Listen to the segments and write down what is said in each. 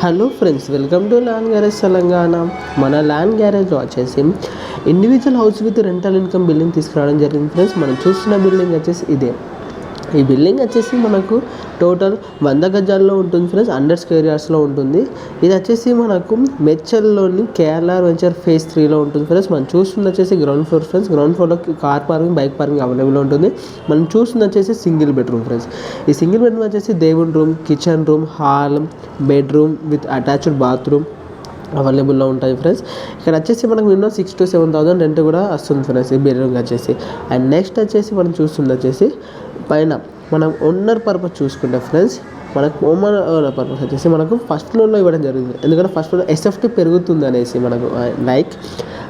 Hello friends, welcome to land garage Telangana. మన land గ్యారేజ్లో వచ్చేసి individual house with rental income building తీసుకురావడం జరిగింది friends. మనం చూస్తున్న బిల్డింగ్ వచ్చేసి ఇదే. ఈ బిల్డింగ్ వచ్చేసి మనకు టోటల్ 100 గజాల్లో ఉంటుంది ఫ్రెండ్స్, 100 స్క్వేర్ యార్డ్స్లో ఉంటుంది. ఇది వచ్చేసి మనకు మెచ్చల్లోని కేఆర్ఆర్ వెంచర్ ఫేజ్ 3లో ఉంటుంది ఫ్రెండ్స్. మనం చూస్తుంది వచ్చేసి గ్రౌండ్ ఫ్లోర్ ఫ్రెండ్స్. గ్రౌండ్ ఫ్లోర్లో car parking, bike parking available ఉంటుంది. మనం చూస్తుంది వచ్చేసి సింగిల్ బెడ్రూమ్ ఫ్రెండ్స్. ఈ సింగిల్ బెడ్రూమ్ వచ్చేసి దేవుని room, kitchen room, hall, bedroom with attached bathroom అవైలబుల్లో ఉంటాయి ఫ్రెండ్స్. ఇక్కడ వచ్చేసి మనకు మినిమం 6,000 to 7,000 రెంట్ కూడా వస్తుంది ఫ్రెండ్స్ ఈ బెడ్రూమ్ వచ్చేసి. అండ్ నెక్స్ట్ వచ్చేసి మనం చూస్తుంది వచ్చేసి పైన మనం ఓనర్ పర్పస్ చూసుకుంటే ఫ్రెండ్స్, మనకు ఓనర్ పర్పస్ వచ్చేసి మనకు ఫస్ట్ ఫ్లోర్లో ఇవ్వడం జరిగింది. ఎందుకంటే ఫస్ట్ ఫ్లోర్ ఎస్ఎఫ్టీ పెరుగుతుంది అనేసి మనకు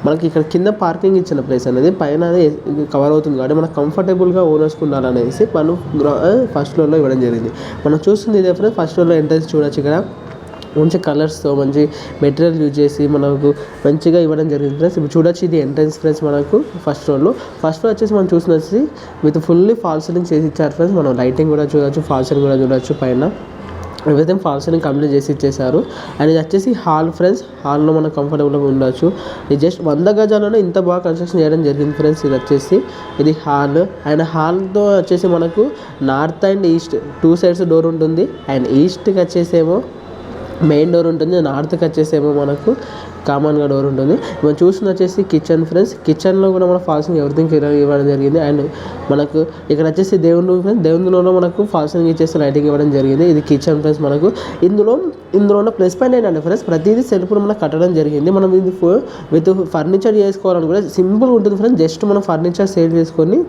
మనకి ఇక్కడ కింద పార్కింగ్ ఇచ్చిన ప్లేస్ అనేది పైన కవర్ అవుతుంది కాబట్టి మనకు కంఫర్టబుల్గా ఓనర్స్కి ఉండాలనేసి మనం ఫస్ట్ ఫ్లోర్లో ఇవ్వడం జరిగింది. మనం చూస్తుంది ఇదే ఫ్రెండ్స్. ఫస్ట్ ఫ్లోర్లో ఎంట్రన్స్ చూడొచ్చు. ఇక్కడ మంచి కలర్స్తో మంచి మెటీరియల్ యూజ్ చేసి మనకు మంచిగా ఇవ్వడం జరిగింది ఫ్రెండ్స్. ఇప్పుడు చూడొచ్చు, ఇది ఎంట్రన్స్ ఫ్రెండ్స్. మనకు ఫస్ట్ ఫ్లోర్ వచ్చేసి మనం చూసినది విత్ ఫుల్లీ ఫాల్ సీలింగ్ చేసి ఇచ్చారు ఫ్రెండ్స్. మనం లైటింగ్ కూడా చూడొచ్చు, ఫాల్ సీలింగ్ కూడా చూడొచ్చు. పైన ఎవ్రీథింగ్ ఫాల్ సీలింగ్ కంప్లీట్ చేసి ఇచ్చేసారు. అండ్ ఇది వచ్చేసి హాల్ ఫ్రెండ్స్. హాల్లో మనం కంఫర్టబుల్గా ఉండొచ్చు. ఇది జస్ట్ 100 గజాల్లోనే ఇంత బాగా కన్స్ట్రక్షన్ చేయడం జరిగింది ఫ్రెండ్స్. ఇది హాల్. అండ్ హాల్తో వచ్చేసి మనకు north and east 2 sides door ఉంటుంది. అండ్ ఈస్ట్కి వచ్చేసేమో మెయిన్ డోర్ ఉంటుంది, నార్త్కి వచ్చేసేమో మనకు కామన్గా డోర్ ఉంటుంది. మనం చూస్తుంది వచ్చేసి కిచెన్ ఫ్రెండ్స్. కిచెన్లో కూడా మన ఫాల్సింగ్ ఎవ్రీథింగ్ ఇవ్వడం జరిగింది. అండ్ మనకు ఇక్కడ వచ్చేసి దేవుని రూమ్ ఫ్రెండ్స్. దేవునిలో మనకు ఫాల్సింగ్ ఇచ్చేసి లైటింగ్ ఇవ్వడం జరిగింది. ఇది కిచెన్ ఫ్రెండ్స్. మనకు ఇందులో ఉన్న ప్లస్ పాయింట్ ఏంటంటే ఫ్రెండ్స్, ప్రతిదీ సెల్ఫ్లో మనకు కట్టడం జరిగింది. మనం ఇది విత్ ఫర్నిచర్ చేసుకోవాలని కూడా సింపుల్గా ఉంటుంది ఫ్రెండ్స్. జస్ట్ మనం ఫర్నిచర్ సేల్ చేసుకొని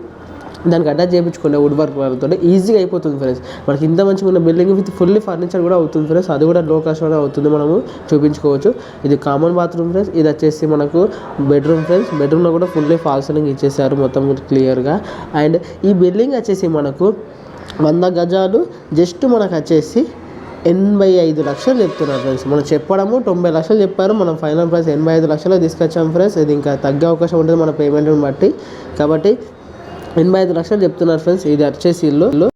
దానికి అటాచ్ చేయించుకునే వుడ్ వర్క్ వాళ్ళతో ఈజీగా అయిపోతుంది ఫ్రెండ్స్. మనకి ఇంత మంచిగా ఉన్న బిల్డింగ్ విత్ ఫుల్లీ ఫర్నిచర్ కూడా అవుతుంది ఫ్రెండ్స్. అది కూడా లో కాస్ట్లోనే అవుతుంది, మనము చూపించుకోవచ్చు. ఇది కామన్ బాత్రూమ్ ఫ్రెండ్స్. ఇది వచ్చేసి మనకు బెడ్రూమ్ ఫ్రెండ్స్. బెడ్రూమ్లో కూడా ఫుల్లీ ఫాల్ సీలింగ్ ఇచ్చేసారు మొత్తం క్లియర్గా. అండ్ ఈ బిల్డింగ్ వచ్చేసి మనకు 100 గజాలు జస్ట్ మనకు వచ్చేసి 85 లక్షలు చెప్తున్నారు ఫ్రెండ్స్. మనం చెప్పడము 90 లక్షలు చెప్పారు. మనం ఫైనల్ ప్రైస్ 85 లక్షలు తీసుకొచ్చాం ఫ్రెండ్స్. ఇది ఇంకా తగ్గే అవకాశం ఉంటుంది మన పేమెంట్ని బట్టి. కాబట్టి 85 లక్షలు చెప్తున్నారు ఫ్రెండ్స్. ఇది వచ్చేసి ఇల్లు